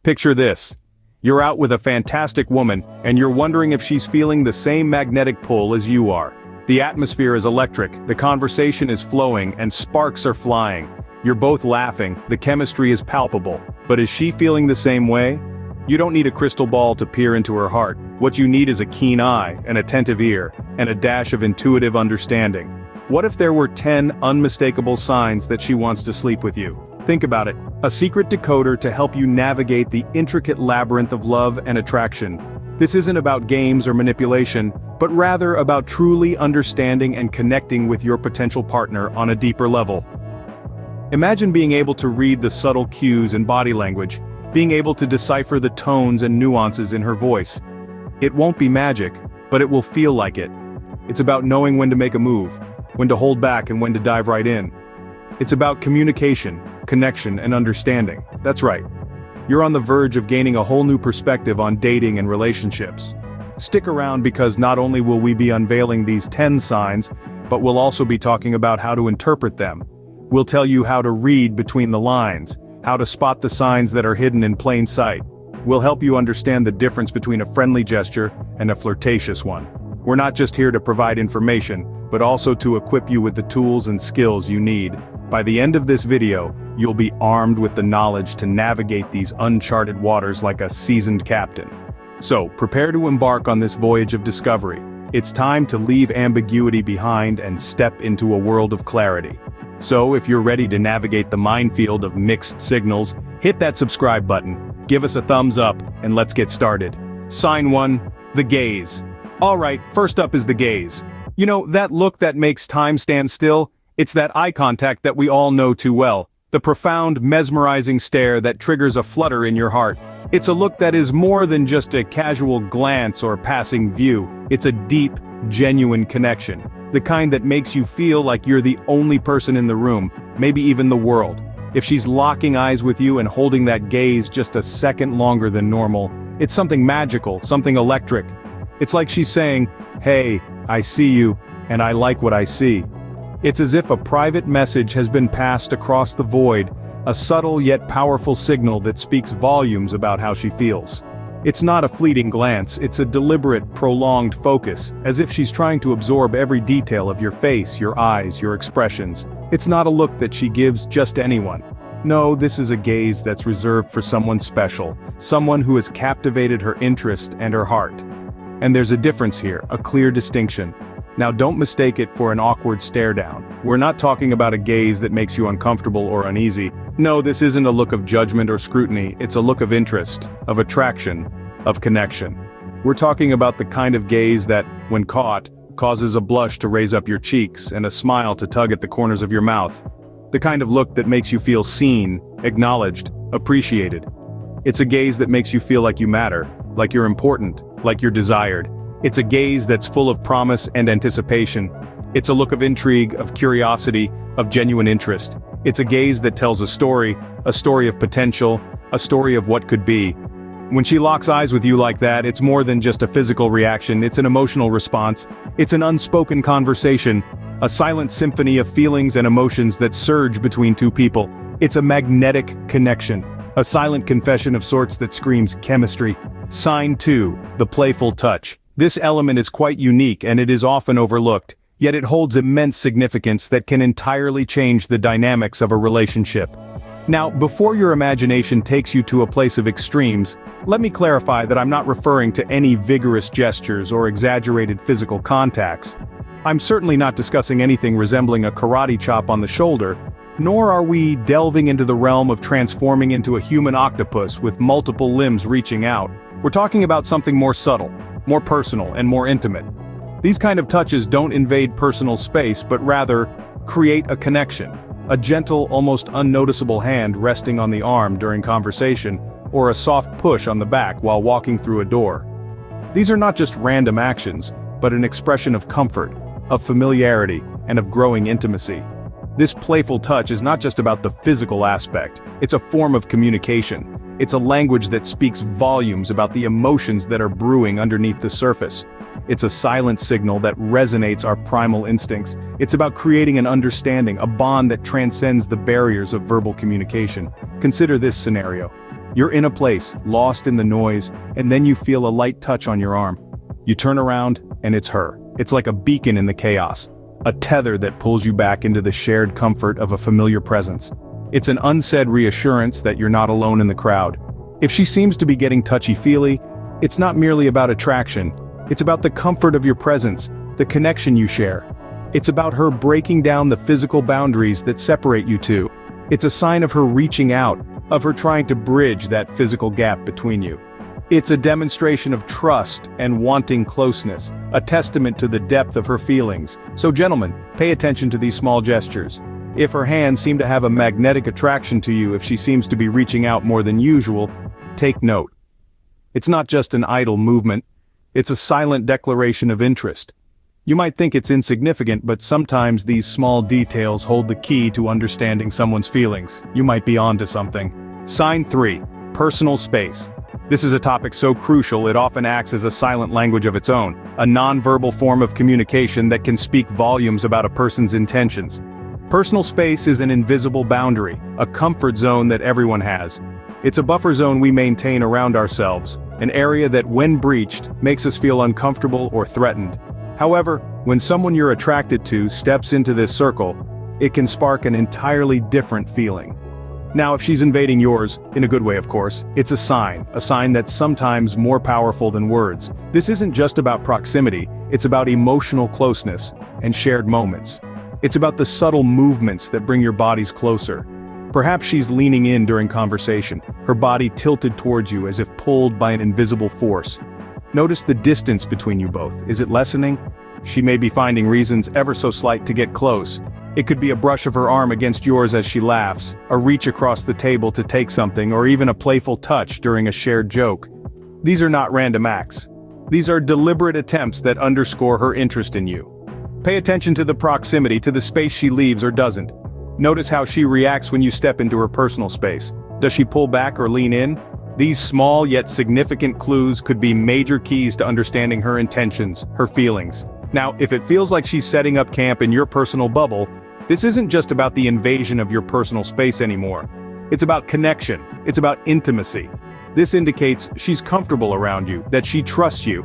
Picture this. You're out with a fantastic woman, and you're wondering if she's feeling the same magnetic pull as you are. The atmosphere is electric, the conversation is flowing, and sparks are flying. You're both laughing, the chemistry is palpable. But is she feeling the same way? You don't need a crystal ball to peer into her heart. What you need is a keen eye, an attentive ear, and a dash of intuitive understanding. What if there were 10 unmistakable signs that she wants to sleep with you? Think about it. A secret decoder to help you navigate the intricate labyrinth of love and attraction. This isn't about games or manipulation, but rather about truly understanding and connecting with your potential partner on a deeper level. Imagine being able to read the subtle cues in body language, being able to decipher the tones and nuances in her voice. It won't be magic, but it will feel like it. It's about knowing when to make a move, when to hold back and when to dive right in. It's about communication, connection, and understanding. That's right. You're on the verge of gaining a whole new perspective on dating and relationships. Stick around because not only will we be unveiling these 10 signs, but we'll also be talking about how to interpret them. We'll tell you how to read between the lines, how to spot the signs that are hidden in plain sight. We'll help you understand the difference between a friendly gesture and a flirtatious one. We're not just here to provide information, but also to equip you with the tools and skills you need. By the end of this video, you'll be armed with the knowledge to navigate these uncharted waters like a seasoned captain. So, prepare to embark on this voyage of discovery. It's time to leave ambiguity behind and step into a world of clarity. So, if you're ready to navigate the minefield of mixed signals, hit that subscribe button, give us a thumbs up, and let's get started. Sign 1, the gaze. Alright, first up is the gaze. You know, that look that makes time stand still? It's that eye contact that we all know too well. The profound, mesmerizing stare that triggers a flutter in your heart. It's a look that is more than just a casual glance or passing view. It's a deep, genuine connection. The kind that makes you feel like you're the only person in the room, maybe even the world. If she's locking eyes with you and holding that gaze just a second longer than normal, it's something magical, something electric. It's like she's saying, "Hey, I see you, and I like what I see." It's as if a private message has been passed across the void, a subtle yet powerful signal that speaks volumes about how she feels. It's not a fleeting glance, it's a deliberate, prolonged focus, as if she's trying to absorb every detail of your face, your eyes, your expressions. It's not a look that she gives just anyone. No, this is a gaze that's reserved for someone special, someone who has captivated her interest and her heart. And there's a difference here, a clear distinction. Now don't mistake it for an awkward stare down. We're not talking about a gaze that makes you uncomfortable or uneasy. No, this isn't a look of judgment or scrutiny, it's a look of interest, of attraction, of connection. We're talking about the kind of gaze that, when caught, causes a blush to raise up your cheeks and a smile to tug at the corners of your mouth. The kind of look that makes you feel seen, acknowledged, appreciated. It's a gaze that makes you feel like you matter, like you're important, like you're desired. It's a gaze that's full of promise and anticipation. It's a look of intrigue, of curiosity, of genuine interest. It's a gaze that tells a story of potential, a story of what could be. When she locks eyes with you like that, it's more than just a physical reaction, it's an emotional response. It's an unspoken conversation, a silent symphony of feelings and emotions that surge between two people. It's a magnetic connection, a silent confession of sorts that screams chemistry. Sign 2, the playful touch. This element is quite unique and it is often overlooked, yet it holds immense significance that can entirely change the dynamics of a relationship. Now, before your imagination takes you to a place of extremes, let me clarify that I'm not referring to any vigorous gestures or exaggerated physical contacts. I'm certainly not discussing anything resembling a karate chop on the shoulder, nor are we delving into the realm of transforming into a human octopus with multiple limbs reaching out. We're talking about something more subtle, more personal, and more intimate. These kind of touches don't invade personal space, but rather create a connection. A gentle, almost unnoticeable hand resting on the arm during conversation, or a soft push on the back while walking through a door. These are not just random actions, but an expression of comfort, of familiarity, and of growing intimacy. This playful touch is not just about the physical aspect, it's a form of communication. It's a language that speaks volumes about the emotions that are brewing underneath the surface. It's a silent signal that resonates our primal instincts. It's about creating an understanding, a bond that transcends the barriers of verbal communication. Consider this scenario. You're in a place, lost in the noise, and then you feel a light touch on your arm. You turn around, and it's her. It's like a beacon in the chaos. A tether that pulls you back into the shared comfort of a familiar presence. It's an unsaid reassurance that you're not alone in the crowd. If she seems to be getting touchy-feely, it's not merely about attraction. It's about the comfort of your presence, the connection you share. It's about her breaking down the physical boundaries that separate you two. It's a sign of her reaching out, of her trying to bridge that physical gap between you. It's a demonstration of trust and wanting closeness, a testament to the depth of her feelings. So gentlemen, pay attention to these small gestures. If her hands seem to have a magnetic attraction to you, if she seems to be reaching out more than usual, take note. It's not just an idle movement, it's a silent declaration of interest. You might think it's insignificant, but sometimes these small details hold the key to understanding someone's feelings. You might be onto something. Sign 3. Personal space. This is a topic so crucial it often acts as a silent language of its own, a nonverbal form of communication that can speak volumes about a person's intentions. Personal space is an invisible boundary, a comfort zone that everyone has. It's a buffer zone we maintain around ourselves, an area that, when breached, makes us feel uncomfortable or threatened. However, when someone you're attracted to steps into this circle, it can spark an entirely different feeling. Now, if she's invading yours, in a good way of course, it's a sign that's sometimes more powerful than words. This isn't just about proximity, it's about emotional closeness and shared moments. It's about the subtle movements that bring your bodies closer. Perhaps she's leaning in during conversation, her body tilted towards you as if pulled by an invisible force. Notice the distance between you both. Is it lessening? She may be finding reasons ever so slight to get close. It could be a brush of her arm against yours as she laughs, a reach across the table to take something, or even a playful touch during a shared joke. These are not random acts. These are deliberate attempts that underscore her interest in you. Pay attention to the proximity, to the space she leaves or doesn't. Notice how she reacts when you step into her personal space. Does she pull back or lean in? These small yet significant clues could be major keys to understanding her intentions, her feelings. Now, if it feels like she's setting up camp in your personal bubble, this isn't just about the invasion of your personal space anymore. It's about connection. It's about intimacy. This indicates she's comfortable around you, that she trusts you.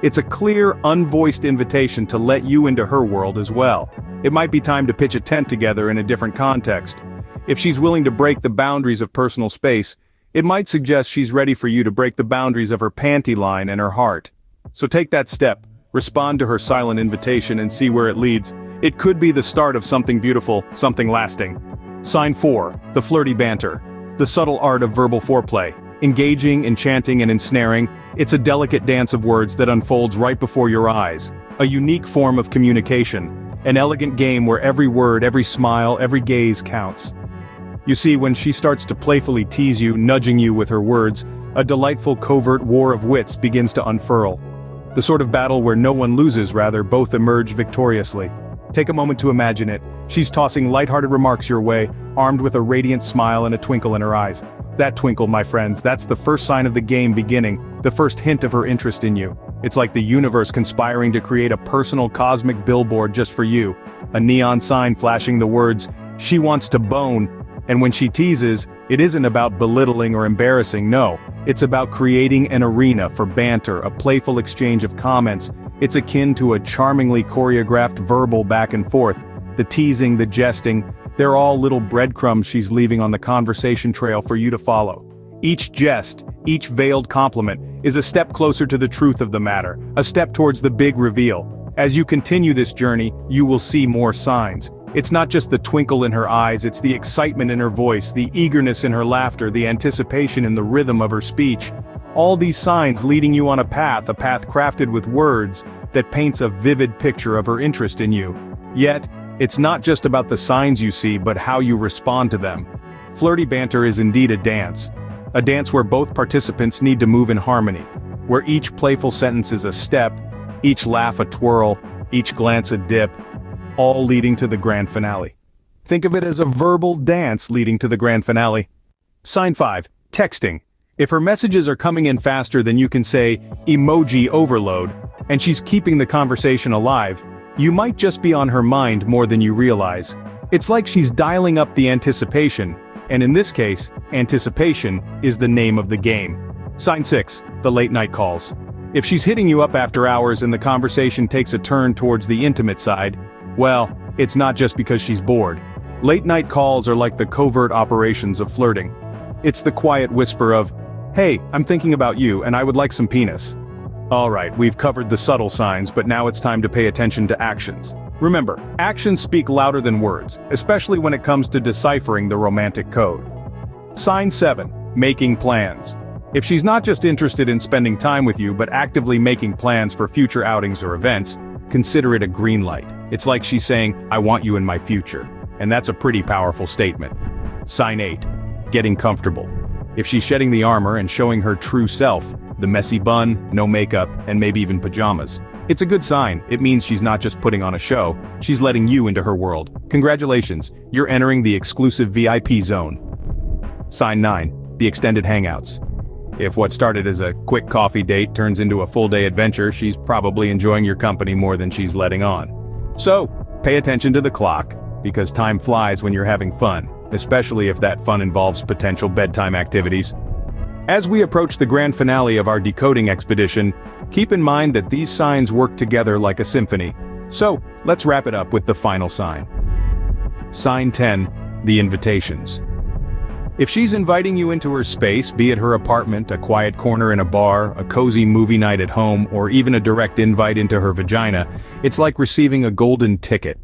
It's a clear, unvoiced invitation to let you into her world as well. It might be time to pitch a tent together in a different context. If she's willing to break the boundaries of personal space, it might suggest she's ready for you to break the boundaries of her panty line and her heart. So take that step, respond to her silent invitation and see where it leads. It could be the start of something beautiful, something lasting. Sign 4. The Flirty Banter. The subtle art of verbal foreplay. Engaging, enchanting, and ensnaring, it's a delicate dance of words that unfolds right before your eyes. A unique form of communication. An elegant game where every word, every smile, every gaze counts. You see, when she starts to playfully tease you, nudging you with her words, a delightful covert war of wits begins to unfurl. The sort of battle where no one loses, rather, both emerge victoriously. Take a moment to imagine it. She's tossing lighthearted remarks your way, armed with a radiant smile and a twinkle in her eyes. That twinkle, my friends, that's the first sign of the game beginning, the first hint of her interest in you. It's like the universe conspiring to create a personal cosmic billboard just for you. A neon sign flashing the words, "She wants to bone." And when she teases, it isn't about belittling or embarrassing, no. It's about creating an arena for banter, a playful exchange of comments. It's akin to a charmingly choreographed verbal back and forth. The teasing, the jesting, they're all little breadcrumbs she's leaving on the conversation trail for you to follow. Each jest, each veiled compliment, is a step closer to the truth of the matter, a step towards the big reveal. As you continue this journey, you will see more signs. It's not just the twinkle in her eyes, it's the excitement in her voice, the eagerness in her laughter, the anticipation in the rhythm of her speech. All these signs leading you on a path crafted with words that paints a vivid picture of her interest in you. Yet, it's not just about the signs you see, but how you respond to them. Flirty banter is indeed a dance where both participants need to move in harmony, where each playful sentence is a step, each laugh a twirl, each glance a dip, all leading to the grand finale. Think of it as a verbal dance leading to the grand finale. Sign 5. Texting. If her messages are coming in faster than you can say, emoji overload, and she's keeping the conversation alive, you might just be on her mind more than you realize. It's like she's dialing up the anticipation, And in this case, anticipation is the name of the game. Sign 6, the late night calls. If she's hitting you up after hours and the conversation takes a turn towards the intimate side, well, it's not just because she's bored. Late night calls are like the covert operations of flirting. It's the quiet whisper of, "Hey, I'm thinking about you and I would like some penis." Alright, we've covered the subtle signs, but now it's time to pay attention to actions. Remember, actions speak louder than words, especially when it comes to deciphering the romantic code. Sign 7, making plans. If she's not just interested in spending time with you but actively making plans for future outings or events, consider it a green light. It's like she's saying, "I want you in my future." And that's a pretty powerful statement. Sign 8, getting comfortable. If she's shedding the armor and showing her true self, the messy bun, no makeup, and maybe even pajamas, it's a good sign. It means she's not just putting on a show, she's letting you into her world. Congratulations, you're entering the exclusive VIP zone. Sign 9, the extended hangouts. If what started as a quick coffee date turns into a full-day adventure, she's probably enjoying your company more than she's letting on. So, pay attention to the clock, because time flies when you're having fun, especially if that fun involves potential bedtime activities. As we approach the grand finale of our decoding expedition, keep in mind that these signs work together like a symphony. So, let's wrap it up with the final sign. Sign 10, the invitations. If she's inviting you into her space, be it her apartment, a quiet corner in a bar, a cozy movie night at home, or even a direct invite into her vagina, it's like receiving a golden ticket.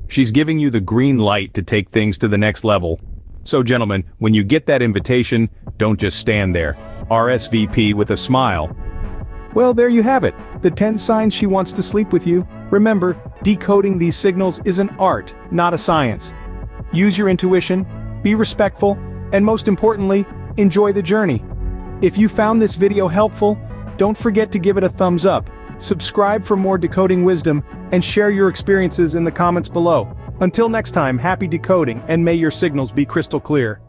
She's giving you the green light to take things to the next level. So gentlemen, when you get that invitation, don't just stand there. RSVP with a smile. Well, there you have it, the 10 signs she wants to sleep with you. Remember, decoding these signals is an art, not a science. Use your intuition, be respectful, and most importantly, enjoy the journey. If you found this video helpful, don't forget to give it a thumbs up, subscribe for more decoding wisdom, and share your experiences in the comments below. Until next time, happy decoding, and may your signals be crystal clear.